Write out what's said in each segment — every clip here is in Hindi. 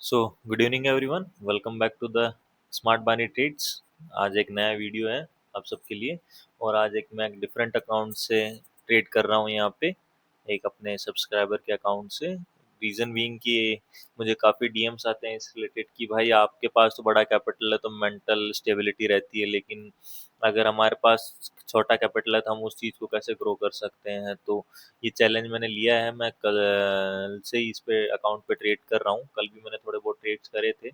So good evening everyone, welcome back to the smart Bani trades. आज एक नया वीडियो है आप सबके लिए। और आज एक मैं डिफरेंट अकाउंट से ट्रेड कर रहा हूँ यहाँ पे, एक अपने सब्सक्राइबर के अकाउंट से। रीज़न बीइंग कि मुझे काफ़ी डीएम्स आते हैं इस रिलेटेड कि भाई आपके पास तो बड़ा कैपिटल है तो मेंटल स्टेबिलिटी रहती है, लेकिन अगर हमारे पास छोटा कैपिटल है तो हम उस चीज़ को कैसे ग्रो कर सकते हैं। तो ये चैलेंज मैंने लिया है। मैं कल से ही इस पे अकाउंट पे ट्रेड कर रहा हूँ। कल भी मैंने थोड़े बहुत ट्रेड्स करे थे।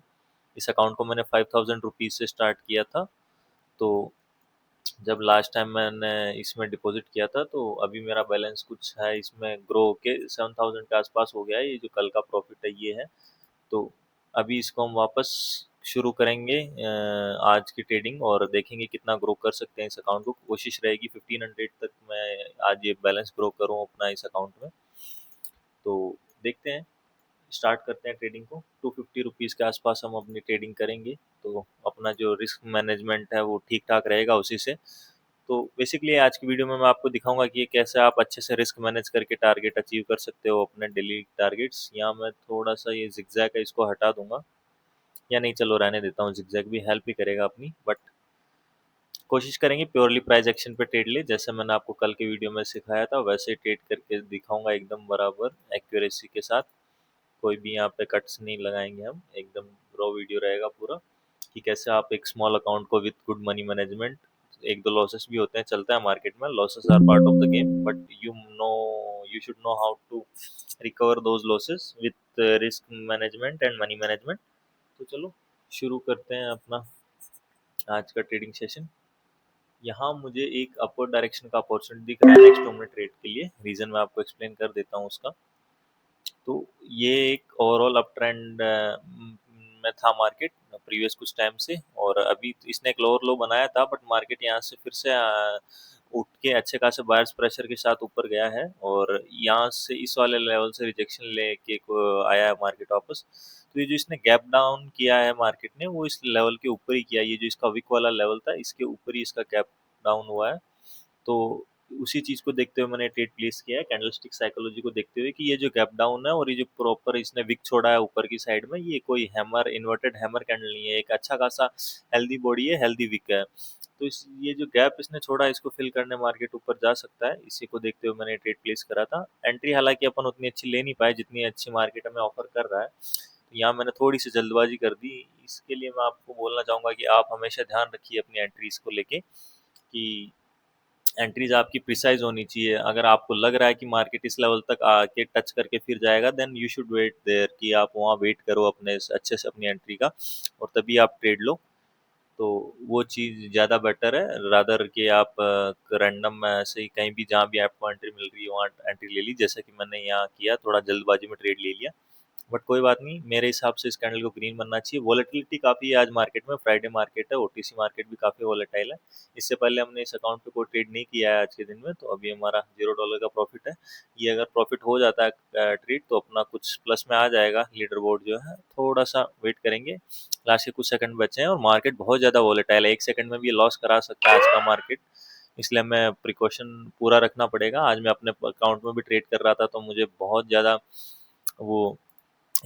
इस अकाउंट को मैंने 5000 रुपीज़ से स्टार्ट किया था। तो जब लास्ट टाइम मैंने इसमें डिपॉजिट किया था तो अभी मेरा बैलेंस कुछ है इसमें ग्रो होके 7000 के आसपास हो गया है। ये जो कल का प्रॉफिट है ये है। तो अभी इसको हम वापस शुरू करेंगे आज की ट्रेडिंग, और देखेंगे कितना ग्रो कर सकते हैं इस अकाउंट को। कोशिश रहेगी 1500 तक मैं आज ये बैलेंस ग्रो करूं अपना इस अकाउंट में। तो देखते हैं, स्टार्ट करते हैं ट्रेडिंग को। 250 रुपीज़ के आसपास हम अपनी ट्रेडिंग करेंगे, तो अपना जो रिस्क मैनेजमेंट है वो ठीक ठाक रहेगा उसी से। तो बेसिकली आज की वीडियो में मैं आपको दिखाऊंगा कि ये कैसे आप अच्छे से रिस्क मैनेज करके टारगेट अचीव कर सकते हो, अपने डेली टारगेट्स। यहाँ मैं थोड़ा सा ये जिगजैग है इसको हटा दूंगा, या नहीं चलो रहने देता हूँ, जिगजैग भी हेल्प ही करेगा अपनी। बट कोशिश करेंगे प्योरली प्राइस एक्शन पे ट्रेड ले, जैसे मैंने आपको कल के वीडियो में सिखाया था वैसे ही ट्रेड करके दिखाऊंगा एकदम बराबर एक्यूरेसी के साथ। कोई भी यहाँ पे कट्स नहीं लगाएंगे हम, एकदम रॉ वीडियो रहेगा पूरा कि कैसे आप एक स्मॉल अकाउंट को विद गुड मनी मैनेजमेंट। एक दो लॉसेस भी होते हैं, चलता है मार्केट में, losses are part of the game, but you should know how to recover those losses with risk management and money management. तो चलो शुरू करते हैं अपना आज का ट्रेडिंग सेशन। यहाँ मुझे एक अपवर्ड डायरेक्शन का अपॉर्चुनिटी दिख रहा है नेक्स्ट 2 मिनट ट्रेड के लिए। रीज़न मैं आपको एक्सप्लेन कर देता हूँ उसका। तो ये एक ओवरऑल अप ट्रेंड में था मार्केट प्रीवियस कुछ टाइम से, और अभी तो इसने एक लोअर लो बनाया था, बट मार्केट यहाँ से फिर से उठ के अच्छे खासे बायर्स प्रेशर के साथ ऊपर गया है, और यहाँ से इस वाले लेवल से रिजेक्शन लेके आया है मार्केट वापस। तो ये जो इसने गैप डाउन किया है मार्केट ने, वो इस लेवल के ऊपर ही किया। ये जो इसका विक वाला लेवल था इसके ऊपर ही इसका गैप डाउन हुआ है। तो उसी चीज़ को देखते हुए मैंने ट्रेड प्लेस किया है, कैंडलस्टिक साइकोलॉजी को देखते हुए कि ये जो गैप डाउन है और ये जो प्रॉपर इसने विक छोड़ा है ऊपर की साइड में, ये कोई हैमर इन्वर्टेड हैमर कैंडल नहीं है, एक अच्छा खासा हेल्दी बॉडी है, हेल्दी विक है। तो इस ये जो गैप इसने छोड़ा है इसको फिल करने मार्केट ऊपर जा सकता है। इसी को देखते हुए मैंने ट्रेड प्लेस करा था। एंट्री हालांकि अपन उतनी अच्छी ले नहीं पाए जितनी अच्छी मार्केट हमें ऑफर कर रहा है। तो यहाँ मैंने थोड़ी सी जल्दबाजी कर दी। इसके लिए मैं आपको बोलना चाहूँगा कि आप हमेशा ध्यान रखिए अपनी एंट्रीज को लेके कि एंट्रीज आपकी प्रिसाइज होनी चाहिए। अगर आपको लग रहा है कि मार्केट इस लेवल तक आके टच करके फिर जाएगा, then you should wait there, कि आप वहाँ वेट करो अपने अच्छे से अपनी एंट्री का, और तभी आप ट्रेड लो। तो वो चीज़ ज़्यादा बेटर है रादर कि आप रैंडम में ऐसे ही कहीं भी जहाँ भी आपको एंट्री मिल रही है वहाँ एंट्री ले ली, जैसा कि मैंने यहाँ किया, थोड़ा जल्दबाजी में ट्रेड ले लिया। बट कोई बात नहीं, मेरे हिसाब से इस कैंडल को ग्रीन बनना चाहिए। वॉलेटिलिटी काफ़ी है आज मार्केट में, फ्राइडे मार्केट है, ओटीसी मार्केट भी काफ़ी वॉलेटाइल है। इससे पहले हमने इस अकाउंट पे कोई ट्रेड नहीं किया है आज के दिन में, तो अभी हमारा $0 का प्रॉफिट है। ये अगर प्रॉफिट हो जाता है ट्रेड तो अपना कुछ प्लस में आ जाएगा। लीडर बोर्ड जो है थोड़ा सा वेट करेंगे, लास्ट के कुछ सेकंड बचे हैं और मार्केट बहुत ज़्यादा वॉलेटाइल है, 1 सेकंड में भी ये लॉस करा सकता है आज का मार्केट। इसलिए हमें प्रिकॉशन पूरा रखना पड़ेगा। आज मैं अपने अकाउंट में भी ट्रेड कर रहा था तो मुझे बहुत ज़्यादा वो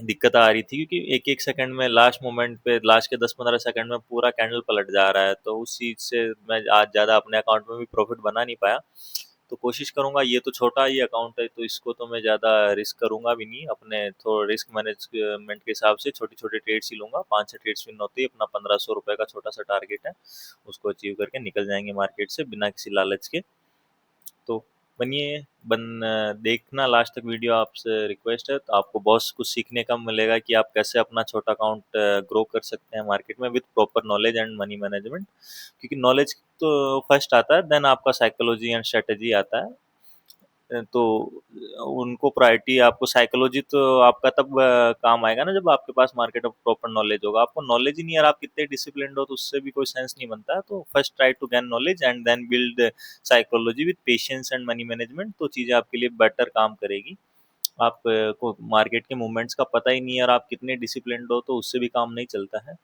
दिक्कत आ रही थी, क्योंकि एक एक सेकंड में लास्ट मोमेंट पे, लास्ट के 10-15 सेकंड में पूरा कैंडल पलट जा रहा है। तो उस चीज़ से मैं आज ज़्यादा अपने अकाउंट में भी प्रॉफिट बना नहीं पाया। तो कोशिश करूंगा, ये तो छोटा ही अकाउंट है तो इसको तो मैं ज़्यादा रिस्क करूंगा भी नहीं। अपने थोड़ा रिस्क मैनेजमेंट के हिसाब से छोटे छोटे ट्रेड्स ही लूंगा। 5-6 ट्रेड्स विन होती है, अपना 1500 रुपये का छोटा सा टारगेट है, उसको अचीव करके निकल जाएंगे मार्केट से बिना किसी लालच के। तो बनिए देखना लास्ट तक वीडियो, आपसे रिक्वेस्ट है। तो आपको बहुत कुछ सीखने का मिलेगा कि आप कैसे अपना छोटा अकाउंट ग्रो कर सकते हैं मार्केट में with proper knowledge and money management. क्योंकि नॉलेज तो फर्स्ट आता है, देन आपका साइकोलॉजी एंड स्ट्रेटेजी आता है। तो उनको प्रायोरिटी, आपको साइकोलॉजी तो आपका तब काम आएगा ना जब आपके पास मार्केट ऑफ प्रॉपर नॉलेज होगा। आपको नॉलेज ही नहीं है और आप कितने डिसिप्लिन्ड हो तो उससे भी कोई सेंस नहीं बनता है। तो first try to gain knowledge and then build psychology with patience and money management, तो चीज़ें आपके लिए बेटर काम करेगी। आप को मार्केट के मूवमेंट्स का पता ही नहीं है और आप कितने डिसिप्लिन्ड हो तो उससे भी काम नहीं चलता है।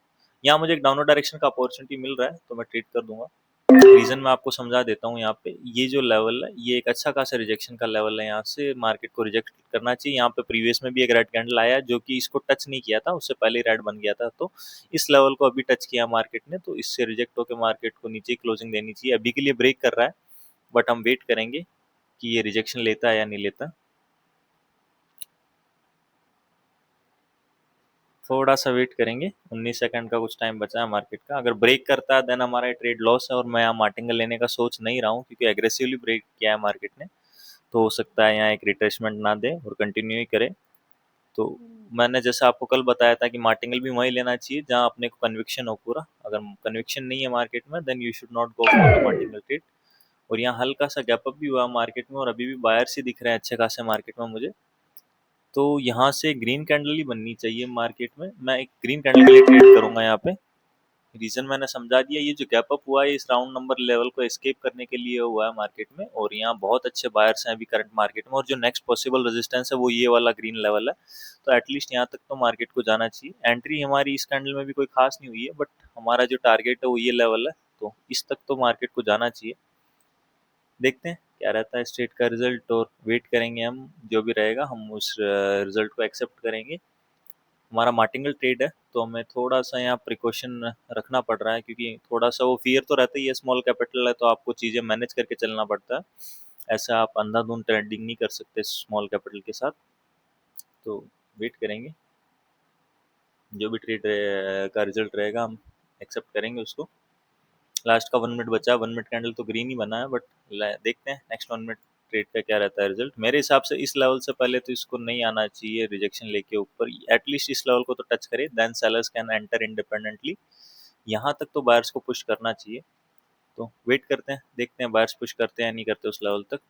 यहाँ मुझे एक डाउनवर्ड डायरेक्शन का अपॉर्चुनिटी मिल रहा है तो मैं ट्रेड कर दूंगा। रीजन मैं आपको समझा देता हूँ यहाँ पे। ये जो लेवल है ये एक अच्छा खासा रिजेक्शन का लेवल है, यहाँ से मार्केट को रिजेक्ट करना चाहिए। यहाँ पे प्रीवियस में भी एक रेड कैंडल आया जो कि इसको टच नहीं किया था, उससे पहले रेड बन गया था, तो इस लेवल को अभी टच किया मार्केट ने, तो इससे रिजेक्ट होकर मार्केट को नीचे क्लोजिंग देनी चाहिए। अभी के लिए ब्रेक कर रहा है बट हम वेट करेंगे कि ये रिजेक्शन लेता है या नहीं लेता। थोड़ा सा वेट करेंगे, 19 सेकंड का कुछ टाइम बचा है मार्केट का। अगर ब्रेक करता है देन हमारा ट्रेड लॉस है, और मैं यहाँ मार्टिंगल लेने का सोच नहीं रहा हूँ क्योंकि एग्रेसिवली ब्रेक किया है मार्केट ने, तो हो सकता है यहाँ एक रिट्रेसमेंट ना दे और कंटिन्यू ही करे। तो मैंने जैसा आपको कल बताया था कि मार्टिंगल भी वही लेना चाहिए जहाँ अपने को कन्विक्शन हो पूरा। अगर कन्विक्शन नहीं है मार्केट में then you should not go for the martingale trade. और यहाँ हल्का सा गैप अप भी हुआ मार्केट में और अभी भी बायर्स ही दिख रहे हैं अच्छे खासे मार्केट में मुझे। तो यहाँ से ग्रीन कैंडल ही बननी चाहिए मार्केट में, मैं एक ग्रीन कैंडल के लिए ट्रेड करूंगा यहाँ पे। रीजन मैंने समझा दिया, ये जो गैप अप हुआ है इस राउंड नंबर लेवल को एस्केप करने के लिए हुआ है मार्केट में, और यहाँ बहुत अच्छे बायर्स हैं अभी करंट मार्केट में, और जो नेक्स्ट पॉसिबल रेजिस्टेंस है वो ये वाला ग्रीन लेवल है। तो एटलीस्ट यहाँ तक तो मार्केट को जाना चाहिए। एंट्री हमारी इस कैंडल में भी कोई खास नहीं हुई है बट हमारा जो टारगेट है वो ये लेवल है, तो इस तक तो मार्केट को जाना चाहिए। देखते हैं क्या रहता है स्ट्रेट का रिजल्ट, और वेट करेंगे हम, जो भी रहेगा हम उस रिजल्ट को एक्सेप्ट करेंगे। हमारा मार्टिंगल ट्रेड है तो हमें थोड़ा सा यहाँ प्रिकॉशन रखना पड़ रहा है, क्योंकि थोड़ा सा वो फियर तो रहता ही है, स्मॉल कैपिटल है तो आपको चीज़ें मैनेज करके चलना पड़ता है। ऐसा आप अंधाधुंध ट्रेडिंग नहीं कर सकते स्मॉल कैपिटल के साथ। तो वेट करेंगे, जो भी ट्रेड का रिजल्ट रहेगा हम एक्सेप्ट करेंगे उसको। लास्ट का 1 मिनट बचा है, 1 मिनट कैंडल तो ग्रीन ही बना है बट देखते हैं नेक्स्ट 1 मिनट ट्रेड का क्या रहता है रिजल्ट। मेरे हिसाब से इस लेवल से पहले तो इसको नहीं आना चाहिए रिजेक्शन लेके ऊपर, एटलीस्ट इस लेवल को तो टच करे then sellers can enter independently. यहाँ तक तो बायर्स को पुश करना चाहिए, तो वेट करते हैं, देखते हैं बायर्स पुश करते हैं या नहीं करते उस लेवल तक।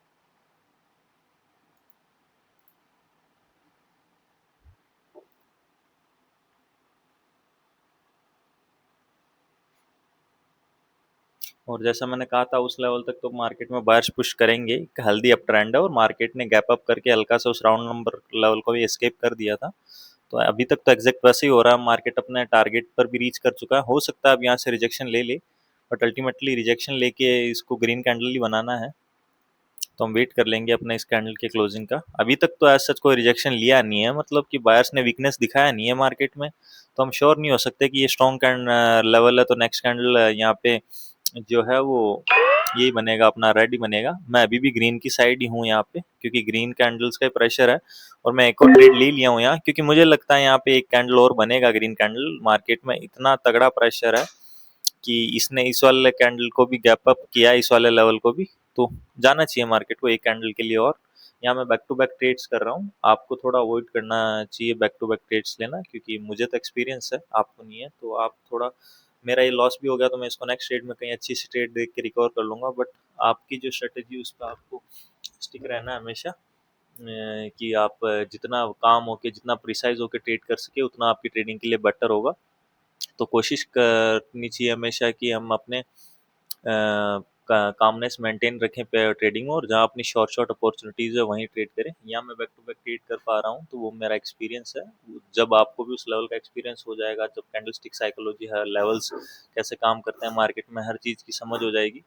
और जैसा मैंने कहा था उस लेवल तक तो मार्केट में बायर्स पुश करेंगे। एक हेल्दी अप ट्रेंड है और मार्केट ने गैप अप करके हल्का सा उस राउंड नंबर लेवल को भी एस्केप कर दिया था। तो अभी तक तो एग्जैक्ट वैसे ही हो रहा है, मार्केट अपने टारगेट पर भी रीच कर चुका है। हो सकता है अब यहाँ से रिजेक्शन ले ले बट अल्टीमेटली रिजेक्शन लेके इसको ग्रीन कैंडल ही बनाना है, तो हम वेट कर लेंगे अपने इस कैंडल के क्लोजिंग का। अभी तक तो ऐसा कोई रिजेक्शन लिया नहीं है, मतलब कि बायर्स ने वीकनेस दिखाया नहीं है मार्केट में, तो हम श्योर नहीं हो सकते कि ये स्ट्रॉन्ग लेवल है तो नेक्स्ट कैंडल यहाँ पे जो है वो यही बनेगा, अपना रेड ही बनेगा। मैं अभी भी ग्रीन की साइड ही हूँ यहाँ पे क्योंकि ग्रीन कैंडल्स का प्रेशर है, और मैं एक और ट्रेड ले लिया हूँ यहाँ क्योंकि मुझे लगता है यहाँ पे एक कैंडल और बनेगा ग्रीन कैंडल। मार्केट में इतना तगड़ा प्रेशर है कि इसने इस वाले कैंडल को भी गैप अप किया, इस वाले लेवल को भी, तो जाना चाहिए मार्केट को एक कैंडल के लिए। और यहाँ मैं बैक टू बैक ट्रेड्स कर रहा हूँ, आपको थोड़ा अवॉइड करना चाहिए बैक टू बैक ट्रेड्स लेना, क्योंकि मुझे तो एक्सपीरियंस है आपको नहीं है, तो आप थोड़ा, मेरा ये लॉस भी हो गया तो मैं इसको नेक्स्ट ट्रेड में कहीं अच्छी सी ट्रेड देख के रिकवर कर लूंगा। बट आपकी जो स्ट्रेटेजी उस पर आपको स्टिक रहना है हमेशा, कि आप जितना काम होके जितना प्रिसाइज होके ट्रेड कर सके उतना आपकी ट्रेडिंग के लिए बेटर होगा। तो कोशिश करनी चाहिए हमेशा कि हम अपने कामनेस मेंटेन रखें पे ट्रेडिंग में, और जहाँ अपनी शॉर्ट शॉर्ट अपॉर्चुनिटीज़ है वहीं ट्रेड करें। यहाँ मैं बैक टू बैक ट्रेड कर पा रहा हूँ तो वो मेरा एक्सपीरियंस है। जब आपको भी उस लेवल का एक्सपीरियंस हो जाएगा, जब कैंडलस्टिक साइकोलॉजी है, लेवल्स कैसे काम करते हैं मार्केट में, हर चीज़ की समझ हो जाएगी,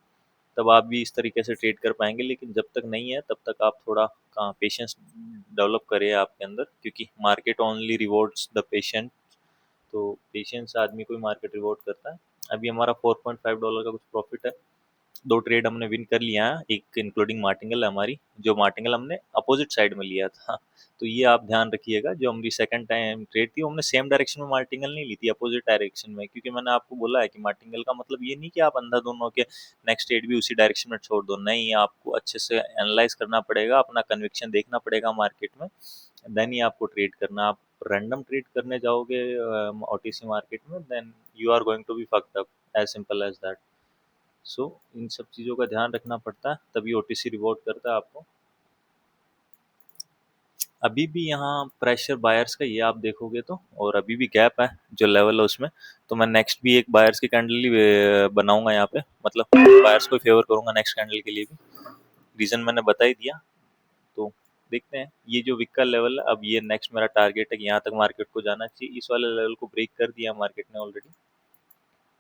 तब आप भी इस तरीके से ट्रेड कर पाएंगे। लेकिन जब तक नहीं है तब तक आप थोड़ा पेशेंस डेवलप करिए आपके अंदर, क्योंकि market only rewards the patient. तो पेशेंस आदमी को ही मार्केट रिवॉर्ड करता है। अभी हमारा $4.5 का कुछ प्रॉफिट है, 2 ट्रेड हमने विन कर लिया है, एक इंक्लूडिंग मार्टिंगल हमारी, जो मार्टिंगल हमने अपोजिट साइड में लिया था। तो ये आप ध्यान रखिएगा, जो हमारी सेकंड टाइम ट्रेड थी वो हमने सेम डायरेक्शन में मार्टिंगल नहीं ली थी, अपोजिट डायरेक्शन में, क्योंकि मैंने आपको बोला है कि मार्टिंगल का मतलब ये नहीं कि आप अंधाधुन होके नेक्स्ट ट्रेड भी उसी डायरेक्शन में छोड़ दो, नहीं, आपको अच्छे से एनालाइज करना पड़ेगा, अपना कन्विक्शन देखना पड़ेगा मार्केट में, देन ही आपको ट्रेड करना। आप रैंडम ट्रेड करने जाओगे ओटीसी मार्केट में, then you are going to be fucked up, as simple as that. So इन सब चीज़ों का ध्यान रखना पड़ता है, तभी ओटीसी रिवॉर्ड करता है आपको। अभी भी यहाँ प्रेशर बायर्स का ये आप देखोगे तो, और अभी भी गैप है जो लेवल है उसमें, तो मैं नेक्स्ट भी एक बायर्स की कैंडल ही बनाऊंगा यहाँ पे, मतलब बायर्स को फेवर करूंगा नेक्स्ट कैंडल के लिए भी। रीजन मैंने बता ही दिया। तो देखते हैं, ये जो वीक का लेवल है, अब ये नेक्स्ट मेरा टारगेट है कि यहाँ तक मार्केट को जाना चाहिए। इस वाले लेवल को ब्रेक कर दिया मार्केट ने ऑलरेडी,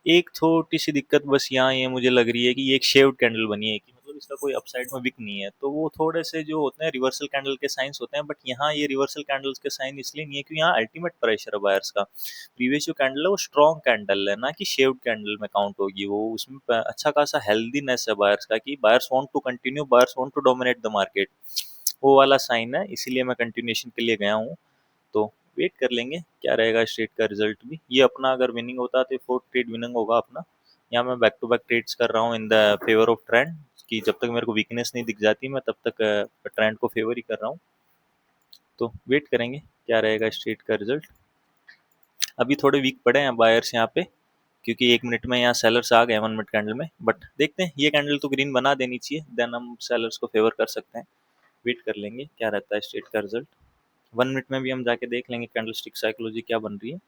एक छोटी सी दिक्कत बस यहाँ ये मुझे लग रही है कि ये एक शेव्ड कैंडल बनी है, कि मतलब इसका कोई अपसाइड में विक नहीं है, तो वो थोड़े से जो होते हैं रिवर्सल कैंडल के साइंस होते हैं, बट यहाँ ये रिवर्सल कैंडल्स के साइन इसलिए नहीं है क्योंकि यहाँ अल्टीमेट प्रेशर है बायर्स का। प्रीवियस जो कैंडल है वो स्ट्रॉन्ग कैंडल है, ना कि शेव्ड कैंडल में काउंट होगी वो, उसमें अच्छा खासा हेल्दीनेस है बायर्स का, कि buyers want to continue, buyers want to dominate the market, वो वाला साइन है, इसीलिए मैं कंटिन्यूएशन के लिए गया हूँ। तो वेट कर लेंगे क्या रहेगा इस ट्रेड का रिजल्ट भी। ये अपना अगर विनिंग होता है तो फोर्थ ट्रेड विनिंग होगा अपना। यहाँ मैं बैक टू बैक ट्रेड्स कर रहा हूँ in the favour of trend, कि जब तक मेरे को वीकनेस नहीं दिख जाती मैं तब तक ट्रेंड को फेवर ही कर रहा हूँ। तो वेट करेंगे क्या रहेगा इस ट्रेड का रिजल्ट। अभी थोड़े वीक पड़े हैं बायर्स यहाँ पे, क्योंकि 1 मिनट में यहाँ सेलर्स आ गए 1 मिनट कैंडल में, बट देखते हैं, ये कैंडल तो ग्रीन बना देनी चाहिए, देन हम सेलर्स को फेवर कर सकते हैं। वेट कर लेंगे क्या रहता है इस ट्रेड का रिजल्ट। 1 मिनट में भी हम जाके देख लेंगे कैंडल स्टिक साइकोलॉजी क्या बन रही है।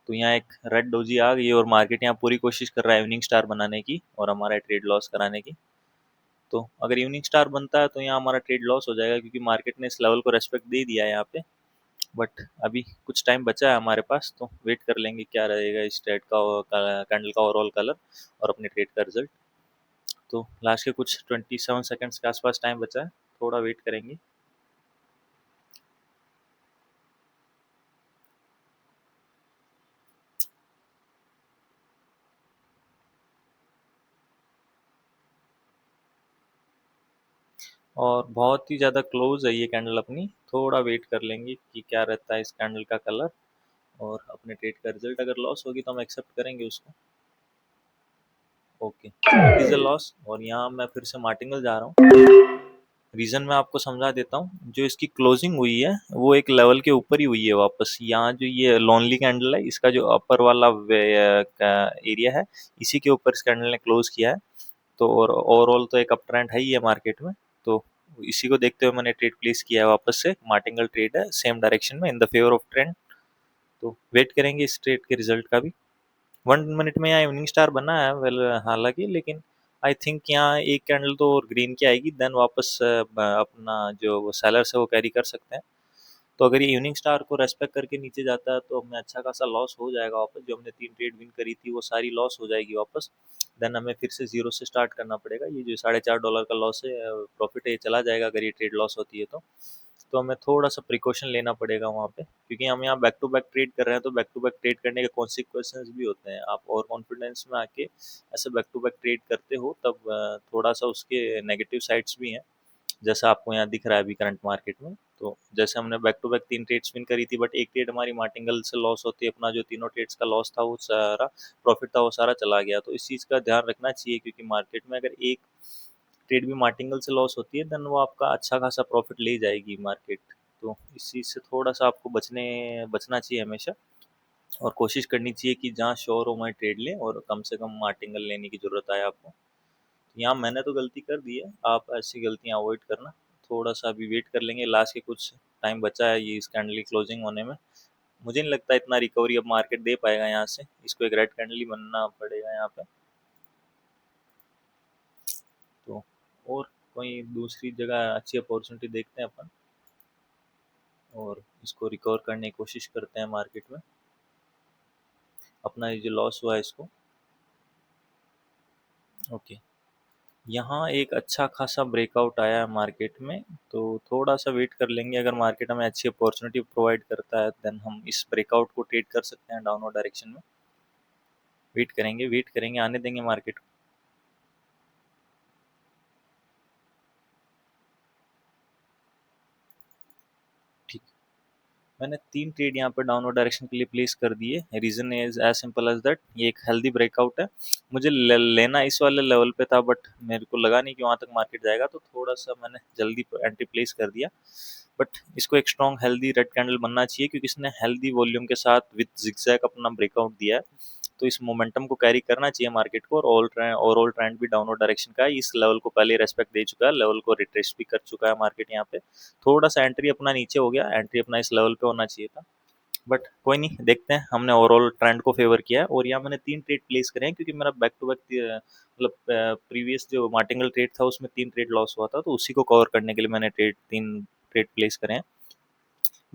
तो यहाँ एक रेड डोजी आ गई है और मार्केट यहाँ पूरी कोशिश कर रहा है इवनिंग स्टार बनाने की और हमारा ट्रेड लॉस कराने की। तो अगर इवनिंग स्टार बनता है तो यहाँ हमारा ट्रेड लॉस हो जाएगा, क्योंकि मार्केट ने इस लेवल को रेस्पेक्ट दे दिया है यहाँ पे। बट अभी कुछ टाइम बचा है हमारे पास, तो वेट कर लेंगे क्या रहेगा इस ट्रेड का, कैंडल का ओवरऑल कलर और अपने ट्रेड का रिजल्ट। तो लास्ट के कुछ 27 सेकंड्स के आसपास टाइम बचा है, थोड़ा वेट करेंगे। और बहुत ही ज़्यादा क्लोज है ये कैंडल अपनी, थोड़ा वेट कर लेंगे कि क्या रहता है इस कैंडल का कलर और अपने ट्रेड का रिजल्ट। अगर लॉस होगी तो हम एक्सेप्ट करेंगे उसको। Okay, it is a loss, और यहाँ मैं फिर से मार्टिंगल जा रहा हूँ। रीज़न मैं आपको समझा देता हूँ। जो इसकी क्लोजिंग हुई है वो एक लेवल के ऊपर ही हुई है वापस। यहाँ जो ये लोनली कैंडल है, इसका जो अपर वाला एरिया है, इसी के ऊपर इस कैंडल ने क्लोज किया है। तो और ओवरऑल तो एक अप ट्रेंड है ही है मार्केट में, तो इसी को देखते हुए मैंने ट्रेड प्लेस किया है वापस से। मार्टिंगल ट्रेड है सेम डायरेक्शन में in the favour of trend. तो वेट करेंगे इस ट्रेड के रिजल्ट का भी। 1 मिनट में यहाँ इवनिंग स्टार बना है वेल, हालांकि, लेकिन आई थिंक यहाँ एक कैंडल तो और ग्रीन की आएगी, देन वापस अपना जो सेलर्स है वो कैरी कर सकते हैं। तो अगर ये इवनिंग स्टार को रेस्पेक्ट करके नीचे जाता है तो हमें अच्छा खासा लॉस हो जाएगा वापस। जो हमने 3 ट्रेड विन करी थी वो सारी लॉस हो जाएगी वापस। देन हमें फिर से जीरो से स्टार्ट करना पड़ेगा। ये जो $4.5 का लॉस है, प्रॉफिट है, ये चला जाएगा अगर ये ट्रेड लॉस होती है तो हमें थोड़ा सा प्रिकॉशन लेना पड़ेगा वहाँ पे, क्योंकि हम यहाँ बैक टू बैक ट्रेड कर रहे हैं। तो बैक टू बैक ट्रेड करने के कॉन्सिक्वेंसेस भी होते हैं। आप और कॉन्फिडेंस में आके ऐसे बैक टू बैक ट्रेड करते हो तब थोड़ा सा उसके नेगेटिव साइड्स भी हैं, जैसा आपको यहाँ दिख रहा है अभी करंट मार्केट में। तो जैसे हमने back to back 3 trades win करी थी, बट एक ट्रेड हमारी मार्टिंगल से लॉस होती है, अपना जो तीनों ट्रेड्स का लॉस था वो सारा प्रॉफिट था वो सारा चला गया। तो इस चीज़ का ध्यान रखना चाहिए, क्योंकि मार्केट में अगर एक ट्रेड भी मार्टिंगल से लॉस होती है देन वो आपका अच्छा खासा प्रॉफिट ले जाएगी मार्केट। तो इस चीज़ से थोड़ा सा आपको बचना चाहिए हमेशा, और कोशिश करनी चाहिए कि जहाँ श्योर हो वहाँ ट्रेड लें और कम से कम मार्टिंगल लेने की ज़रूरत आए आपको। यहाँ मैंने तो गलती कर दी है, आप ऐसी गलतियाँ अवॉइड करना। थोड़ा सा अभी वेट कर लेंगे, लास्ट के कुछ टाइम बचा है ये इस कैंडल की क्लोजिंग होने में। मुझे नहीं लगता इतना रिकवरी अब मार्केट दे पाएगा यहाँ से, इसको एक रेड कैंडल ही बनना पड़ेगा यहाँ पे। तो और कोई दूसरी जगह अच्छी अपॉर्चुनिटी देखते हैं अपन, और इसको रिकवर करने की कोशिश करते हैं मार्केट में, अपना ये जो लॉस हुआ है इसको। ओके, यहाँ एक अच्छा खासा ब्रेकआउट आया है मार्केट में, तो थोड़ा सा वेट कर लेंगे। अगर मार्केट हमें अच्छी अपॉर्चुनिटी प्रोवाइड करता है देन हम इस ब्रेकआउट को ट्रेड कर सकते हैं डाउनवर्ड डायरेक्शन में। वेट करेंगे, आने देंगे मार्केट को। ठीक, मैंने 3 ट्रेड यहाँ पर डाउनवर्ड डायरेक्शन के लिए प्लेस कर दिए। Reason is as simple as that, ये एक हेल्दी ब्रेकआउट है। मुझे लेना इस वाले लेवल पे था, बट मेरे को लगा नहीं कि वहाँ तक मार्केट जाएगा, तो थोड़ा सा मैंने जल्दी एंट्री प्लेस कर दिया। बट इसको एक स्ट्रॉन्ग हेल्दी रेड कैंडल बनना चाहिए, क्योंकि इसने हेल्दी वॉल्यूम के साथ विद जिगजैग अपना ब्रेकआउट दिया है। तो इस मोमेंटम को कैरी करना चाहिए मार्केट को, और ओवरऑल ट्रेंड भी डाउनवर्ड डायरेक्शन का है। इस लेवल को पहले रेस्पेक्ट दे चुका है, लेवल को रिट्रेस भी कर चुका है मार्केट यहाँ पे। थोड़ा सा एंट्री अपना नीचे हो गया, एंट्री अपना इस लेवल पे होना चाहिए था, बट कोई नहीं, देखते हैं। हमने ओवरऑल ट्रेंड को फेवर किया है, और यहाँ मैंने 3 ट्रेड प्लेस करे हैं, क्योंकि मेरा बैक टू बैक मतलब प्रीवियस जो मार्टिंगल ट्रेड था उसमें 3 ट्रेड लॉस हुआ था, तो उसी को कवर करने के लिए मैंने 3 ट्रेड प्लेस करे हैं।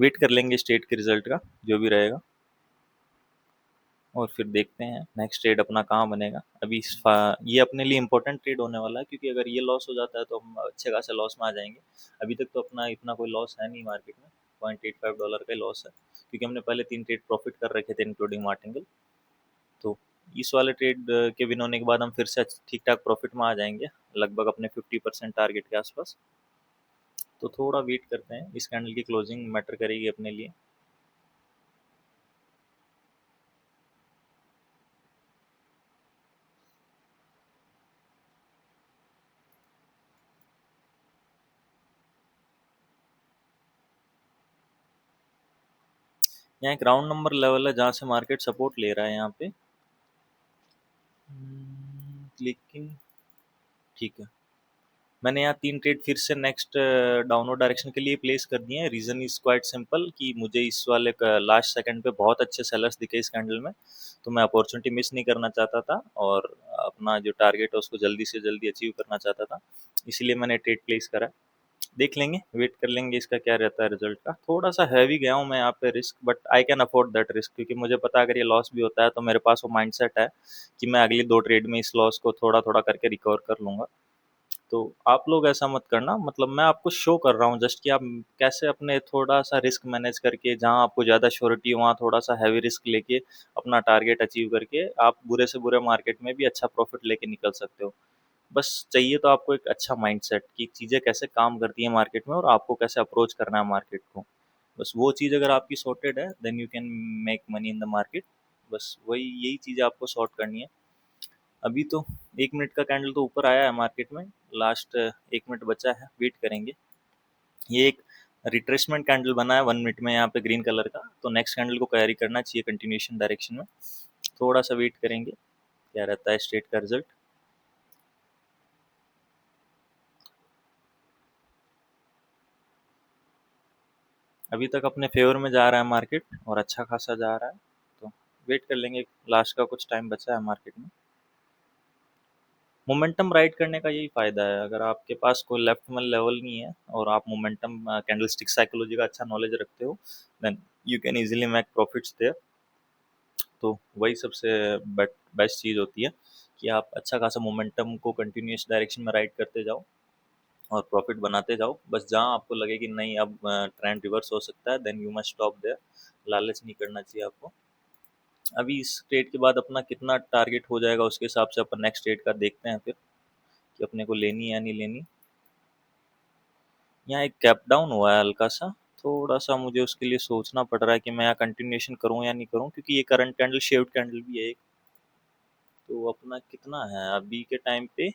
वेट कर लेंगे स्टेट के रिजल्ट का जो भी रहेगा। और फिर देखते हैं नेक्स्ट ट्रेड अपना कहाँ बनेगा। अभी ये अपने लिए इंपॉर्टेंट ट्रेड होने वाला है, क्योंकि अगर ये लॉस हो जाता है तो हम अच्छे खासे लॉस में आ जाएंगे। अभी तक तो अपना इतना कोई लॉस है नहीं मार्केट में, $0.85 का ही लॉस है, क्योंकि हमने पहले 3 ट्रेड प्रॉफिट कर रखे थे इंक्लूडिंग मार्टिंगल। तो इस वाले ट्रेड के विन होने के बाद हम फिर से ठीक ठाक प्रॉफिट में आ जाएंगे, लगभग अपने 50% टारगेट के आसपास। तो थोड़ा वेट करते हैं, इस कैंडल की क्लोजिंग मैटर करेगी अपने लिए। यहाँ एक राउंड नंबर लेवल है जहाँ से मार्केट सपोर्ट ले रहा है यहाँ पे, लेकिन ठीक है। मैंने यहाँ 3 ट्रेड फिर से नेक्स्ट डाउनवर्ड डायरेक्शन के लिए प्लेस कर दिए हैं। रीज़न इज़ क्वाइट सिंपल कि मुझे इस वाले लास्ट सेकंड पे बहुत अच्छे सेलर्स दिखे इस कैंडल में, तो मैं अपॉर्चुनिटी मिस नहीं करना चाहता था और अपना जो टारगेट है उसको जल्दी से जल्दी अचीव करना चाहता था, इसलिए मैंने ट्रेड प्लेस करा। देख लेंगे, वेट कर लेंगे इसका क्या रहता है रिजल्ट का। थोड़ा सा हैवी गया हूँ मैं यहाँ पे risk, but I can afford that risk, क्योंकि मुझे पता है अगर ये लॉस भी होता है तो मेरे पास वो माइंडसेट है कि मैं अगली 2 ट्रेड में इस लॉस को थोड़ा थोड़ा करके रिकवर कर लूंगा। तो आप लोग ऐसा मत करना, मतलब मैं आपको शो कर रहा हूँ जस्ट कि आप कैसे अपने थोड़ा सा रिस्क मैनेज करके, जहाँ आपको ज़्यादा श्योरिटी वहाँ थोड़ा सा हैवी रिस्क लेके अपना टारगेट अचीव करके आप बुरे से बुरे मार्केट में भी अच्छा प्रॉफिट लेके निकल सकते हो। बस चाहिए तो आपको एक अच्छा माइंडसेट कि चीज़ें कैसे काम करती हैं मार्केट में और आपको कैसे अप्रोच करना है मार्केट को। बस वो चीज़ अगर आपकी सॉर्टेड है then you can make money in the market. बस वही यही चीज़ें आपको सॉर्ट करनी है। अभी तो 1 मिनट का कैंडल तो ऊपर आया है मार्केट में, लास्ट 1 मिनट बचा है, वेट करेंगे। ये एक रिट्रेसमेंट कैंडल बना है 1 मिनट में यहाँ पे ग्रीन कलर का, तो नेक्स्ट कैंडल को कैरी करना चाहिए कंटिन्यूशन डायरेक्शन में। थोड़ा सा वेट करेंगे क्या रहता है स्ट्रेट का रिजल्ट। अभी तक अपने फेवर में जा रहा है मार्केट और अच्छा खासा जा रहा है, तो वेट कर लेंगे, लास्ट का कुछ टाइम बचा है मार्केट में। मोमेंटम राइड करने का यही फ़ायदा है, अगर आपके पास कोई लेफ्ट में लेवल नहीं है और आप मोमेंटम कैंडलस्टिक साइकोलॉजी का अच्छा नॉलेज रखते हो, then you can easily make profits there. तो वही सबसे बेस्ट चीज़ होती है कि आप अच्छा खासा मोमेंटम को कंटिन्यूस डायरेक्शन में राइड करते जाओ और प्रॉफिट बनाते जाओ। बस जहाँ आपको लगे कि नहीं अब ट्रेंड रिवर्स हो सकता है, then you must stop there. लालच नहीं करना चाहिए आपको। अभी इस ट्रेड के बाद अपना कितना टारगेट हो जाएगा उसके हिसाब से अपन नेक्स्ट ट्रेड का देखते हैं फिर कि अपने को लेनी है या नहीं लेनी। यहाँ एक गैप डाउन हुआ है हल्का सा, थोड़ा सा मुझे उसके लिए सोचना पड़ रहा है कि मैं यहाँ कंटिन्यूएशन करूँ या नहीं करूँ, क्योंकि ये करंट कैंडल शेव्ड कैंडल भी है एक। तो अपना कितना है अभी के टाइम पे,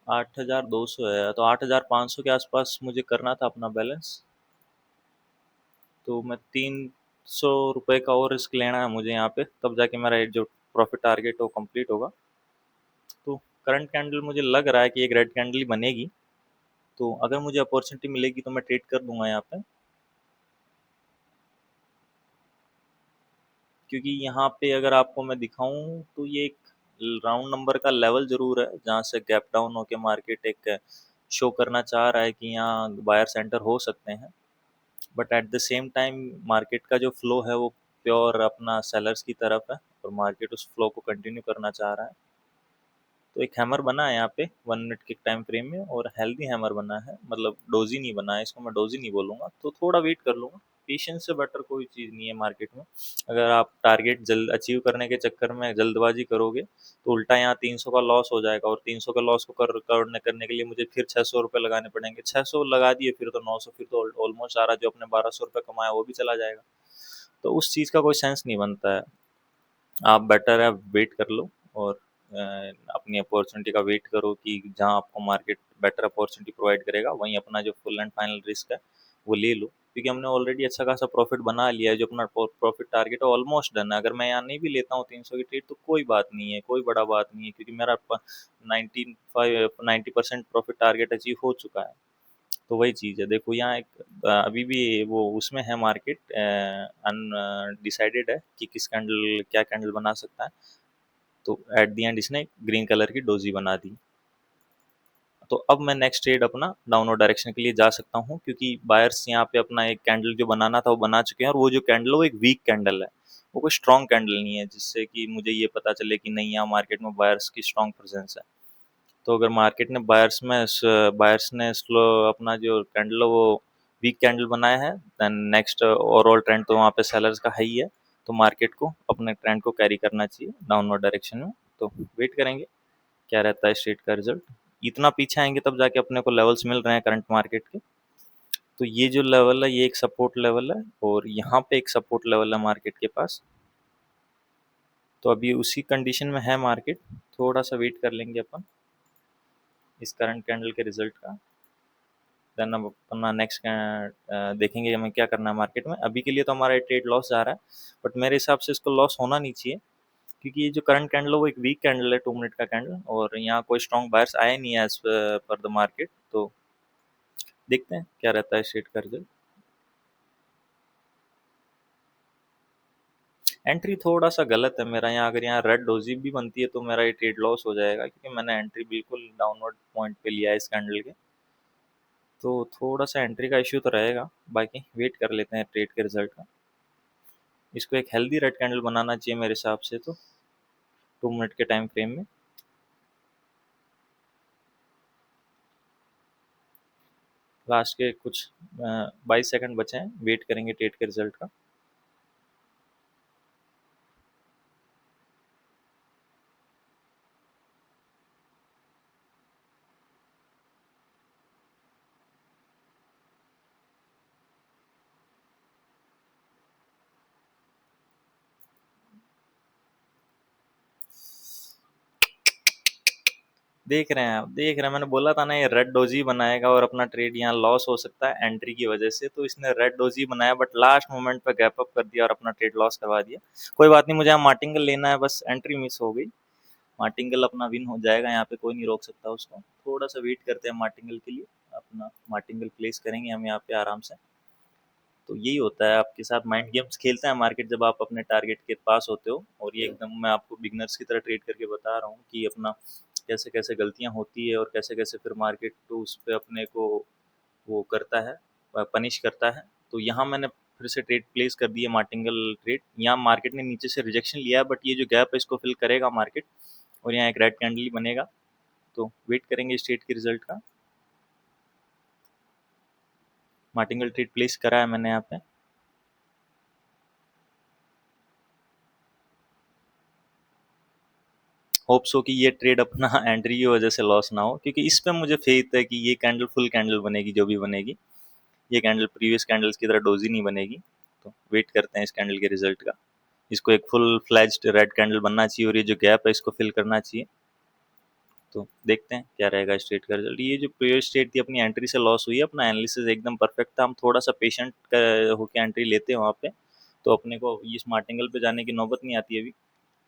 8,200 है, तो 8,500 के आसपास मुझे करना था अपना बैलेंस। तो मैं ₹300 का और रिस्क लेना है मुझे यहाँ पे, तब जाके मेरा जो प्रॉफिट टारगेट हो कंप्लीट होगा। तो करंट कैंडल मुझे लग रहा है कि एक रेड कैंडल ही बनेगी, तो अगर मुझे अपॉर्चुनिटी मिलेगी तो मैं ट्रेड कर दूंगा यहाँ पे, क्योंकि यहाँ पे अगर आपको मैं दिखाऊं तो ये एक राउंड नंबर का लेवल जरूर है जहाँ से गैप डाउन होके मार्केट एक शो करना चाह रहा है कि यहाँ बायर सेंटर हो सकते हैं, but at the same time market का जो फ्लो है वो प्योर अपना सेलर्स की तरफ है और मार्केट उस फ्लो को कंटिन्यू करना चाह रहा है। तो एक हैमर बना है यहाँ पे 1 मिनट के टाइम फ्रेम में, और हेल्दी हैमर बना है, मतलब डोजी नहीं बना है, इसको मैं डोजी नहीं बोलूँगा, तो थोड़ा वेट कर लूँगा। पेशेंस से बेटर कोई चीज़ नहीं है मार्केट में। अगर आप टारगेट जल्द अचीव करने के चक्कर में जल्दबाजी करोगे तो उल्टा यहाँ 300 का लॉस हो जाएगा, और 300 का लॉस को करने के लिए मुझे फिर ₹600 लगाने पड़ेंगे। 600 लगा दिए फिर तो 900, फिर तो ऑलमोस्ट सारा जो अपने ₹1,200 कमाया वो भी चला जाएगा। तो उस चीज़ का कोई सेंस नहीं बनता है। आप बेटर है वेट कर लो और अपनी अपॉर्चुनिटी का वेट करो कि जहाँ आपको मार्केट बेटर अपॉर्चुनिटी प्रोवाइड करेगा वहीं अपना जो फुल एंड फाइनल रिस्क है वो ले लो, क्योंकि हमने ऑलरेडी अच्छा खासा प्रॉफिट बना लिया है। जो अपना प्रॉफिट टारगेट है ऑलमोस्ट डन है। अगर मैं यहाँ नहीं भी लेता हूँ 300 की ट्रेड तो कोई बात नहीं है, कोई बड़ा बात नहीं है, क्योंकि मेरा 90% प्रॉफिट टारगेट अचीव हो चुका है। तो वही चीज़ है, देखो यहाँ एक अभी भी वो उसमें है मार्केट, अनडिसाइडेड है कि किस कैंडल क्या कैंडल बना सकता है। तो एट द एंड इसने ग्रीन कलर की डोजी बना दी। तो अब मैं नेक्स्ट ट्रेड अपना डाउनवर्ड डायरेक्शन के लिए जा सकता हूँ, क्योंकि बायर्स यहाँ पे अपना एक कैंडल जो बनाना था वो बना चुके हैं, और वो जो कैंडल है वो एक वीक कैंडल है, वो कोई स्ट्रॉन्ग कैंडल नहीं है जिससे कि मुझे ये पता चले कि नहीं यहाँ मार्केट में बायर्स की स्ट्रॉन्ग प्रेजेंस है। तो अगर मार्केट ने बायर्स ने स्लो अपना जो कैंडल है वो वीक कैंडल बनाया है, देन नेक्स्ट ओवरऑल ट्रेंड तो वहाँ पे सेलर्स का हाई है, तो मार्केट को अपने ट्रेंड को कैरी करना चाहिए डाउनवर्ड डायरेक्शन में। तो वेट करेंगे क्या रहता है स्ट्रेट का रिजल्ट। इतना पीछे आएंगे तब जाके अपने को लेवल्स मिल रहे हैं करंट मार्केट के। तो ये जो लेवल है ये एक सपोर्ट लेवल है, और यहाँ पे एक सपोर्ट लेवल है मार्केट के पास। तो अभी उसी कंडीशन में है मार्केट, थोड़ा सा वेट कर लेंगे अपन इस करंट कैंडल के रिजल्ट का। देन अब अपना नेक्स्ट देखेंगे हमें क्या करना है मार्केट में। अभी के लिए तो हमारा ट्रेड लॉस जा रहा है, बट मेरे हिसाब से इसको लॉस होना नहीं चाहिए, क्योंकि ये जो करंट कैंडल है वो एक वीक कैंडल है, 2 मिनट का कैंडल, और यहाँ कोई स्ट्रॉन्ग बायर्स आए नहीं है एज पर द मार्केट। तो देखते हैं क्या रहता है स्ट्रेट का रिजल्ट। एंट्री थोड़ा सा गलत है मेरा यहाँ, अगर यहाँ रेड डोजी भी बनती है तो मेरा ये ट्रेड लॉस हो जाएगा, क्योंकि मैंने एंट्री बिल्कुल डाउनवर्ड पॉइंट पे लिया है इस कैंडल के। तो थोड़ा सा एंट्री का इश्यू तो रहेगा, बाकी वेट कर लेते हैं ट्रेड के रिजल्ट का। इसको एक हेल्दी रेड कैंडल बनाना चाहिए मेरे हिसाब से, तो 2 मिनट के टाइम फ्रेम में। लास्ट के कुछ 22 सेकंड बचे हैं, वेट करेंगे ट्रेड के रिजल्ट का। देख रहे हैं आप, देख रहे हैं, मैंने बोला था ना ये रेड डोजी बनाएगा और अपना ट्रेड यहाँ लॉस हो सकता है एंट्री की वजह से। तो इसने रेड डोजी बनाया, बट लास्ट मोमेंट पे गैप अप कर दिया और अपना ट्रेड लॉस करवा दिया। कोई बात नहीं, मुझे यहाँ मार्टिंगल लेना है, बस एंट्री मिस हो गई। मार्टिंगल अपना विन हो जाएगा, यहाँ पे कोई नहीं रोक सकता उसको। थोड़ा सा वेट करते हैं मार्टिंगल के लिए, अपना मार्टिंगल प्लेस करेंगे हम यहाँ पे आराम से। तो यही होता है आपके साथ, माइंड गेम्स खेलता है मार्केट जब आप अपने टारगेट के पास होते हो। और ये एकदम मैं आपको बिगनर्स की तरह ट्रेड करके बता रहा हूँ कि अपना कैसे कैसे गलतियाँ होती है, और कैसे कैसे फिर मार्केट तो उस पर अपने को वो करता है, पनिश करता है। तो यहाँ मैंने फिर से ट्रेड प्लेस कर दी है मार्टिंगल ट्रेड। यहाँ मार्केट ने नीचे से रिजेक्शन लिया है, बट ये जो गैप है इसको फिल करेगा मार्केट, और यहाँ एक रेड कैंडल ही बनेगा। तो वेट करेंगे इस ट्रेड के रिजल्ट का। मार्टिंगल ट्रेड प्लेस करा है मैंने यहाँ पे। होप सो कि ये ट्रेड अपना एंट्री की वजह से लॉस ना हो, क्योंकि इस पे मुझे फेथ है कि ये कैंडल फुल कैंडल बनेगी जो भी बनेगी। ये कैंडल प्रीवियस कैंडल्स की तरह डोजी नहीं बनेगी। तो वेट करते हैं इस कैंडल के रिजल्ट का। इसको एक फुल फ्लैज्ड रेड कैंडल बनना चाहिए, और ये जो गैप है इसको फिल करना चाहिए। तो देखते हैं क्या रहेगा स्ट्रेट का रिजल्ट। ये जो प्रीवियस स्ट्रेट थी अपनी एंट्री से लॉस हुई है, अपना एनालिसिस एकदम परफेक्ट था, हम थोड़ा सा पेशेंट होकर एंट्री लेते हैं वहाँ पे, तो अपने को इस मार्टिंगल पे जाने की नौबत नहीं आती अभी।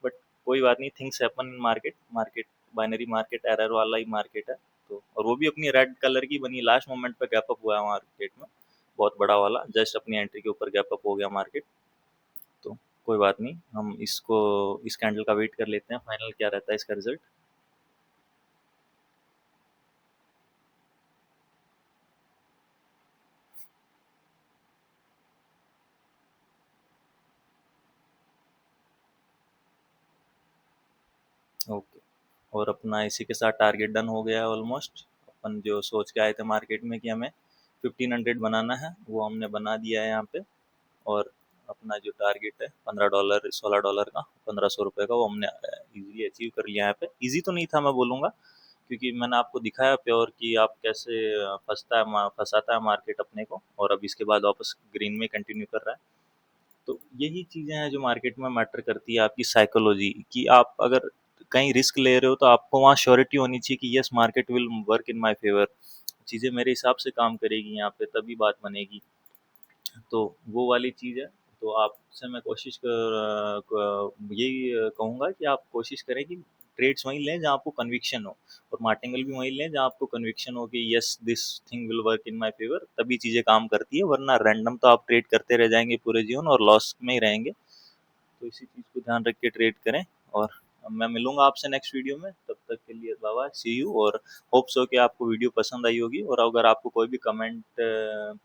बट कोई बात नहीं, things happen in market. Market binary market, error वाला ही मार्केट है। तो और वो भी अपनी रेड कलर की बनी, लास्ट मोमेंट पे गैप अप हुआ है मार्केट में, बहुत बड़ा वाला, जस्ट अपनी एंट्री के ऊपर गैप अप हो गया मार्केट। तो कोई बात नहीं, हम इसको इस कैंडल का वेट कर लेते हैं फाइनल क्या रहता है इसका रिजल्ट। ओके, और अपना इसी के साथ टारगेट डन हो गया है ऑलमोस्ट। अपन जो सोच के आए थे मार्केट में कि हमें 1500 बनाना है, वो हमने बना दिया है यहाँ पे। और अपना जो टारगेट है $15 $16 का, ₹1500 का, वो हमने इजीली अचीव कर लिया है यहाँ पे। इजी तो नहीं था मैं बोलूँगा, क्योंकि मैंने आपको दिखाया प्योर कि आप कैसे फंसाता है मार्केट अपने को, और अब इसके बाद वापस ग्रीन में कंटिन्यू कर रहा है। तो यही चीज़ें हैं जो मार्केट में मैटर करती है, आपकी साइकोलॉजी, कि आप अगर कहीं रिस्क ले रहे हो तो आपको वहाँ श्योरिटी होनी चाहिए कि yes market will work in my favour, चीज़ें मेरे हिसाब से काम करेगी यहाँ पे, तभी बात बनेगी। तो वो वाली चीज़ है। तो आपसे मैं यही कहूँगा कि आप कोशिश करें कि ट्रेड्स वहीं लें जहाँ आपको कन्विक्शन हो, और मार्टिंगल भी वहीं लें जहाँ आपको कन्विक्शन हो कि yes this thing will work in my favour, तभी चीज़ें काम करती है। वरना रैंडम तो आप ट्रेड करते रह जाएंगे पूरे जीवन और लॉस में ही रहेंगे। तो इसी चीज़ को ध्यान रख के ट्रेड करें, और मैं मिलूंगा आपसे नेक्स्ट वीडियो में, तब तक के लिए बाय बाय, सी यू। और होप सो कि आपको वीडियो पसंद आई होगी, और अगर आपको कोई भी कमेंट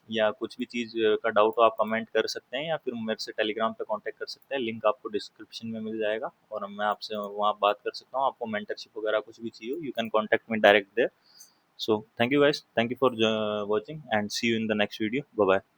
या कुछ भी चीज़ का डाउट हो आप कमेंट कर सकते हैं, या फिर मेरे से टेलीग्राम पे कांटेक्ट कर सकते हैं, लिंक आपको डिस्क्रिप्शन में मिल जाएगा, और मैं आपसे वहाँ बात कर सकता हूँ। आपको मेंटरशिप वगैरह कुछ भी चाहिए, you can contact me direct there. So thank you guys, thank you for watching, and see you in the next video. Bye bye.